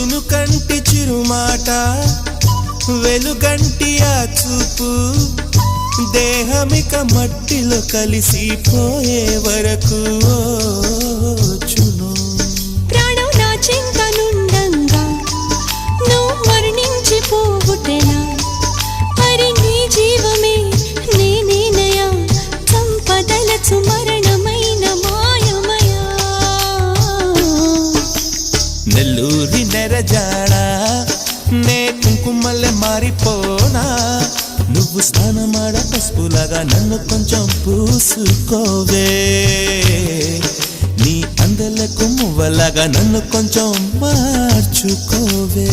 చినుకంటి చిరుమాట వెలుగంటి ఆ చూపు దేహమిక మట్టిలో కలిసిపోయే వరకు చును ప్రాణం నా చింతనుండంగా నువ్వు మరణించి పోవుటెలా మరి నీ జీవమే నేనేనయా సంపదలచు మరణమైన మాయమయా నెల్లూరి నెరజాడా నే కుంకుమల్లె మారిపోనా నువ్వు స్నానమాడ పసుపులాగా నన్ను కొంచెం పూసుకోవే నీ అందలకు మువ్వలాగా నన్ను కొంచెం మార్చుకోవే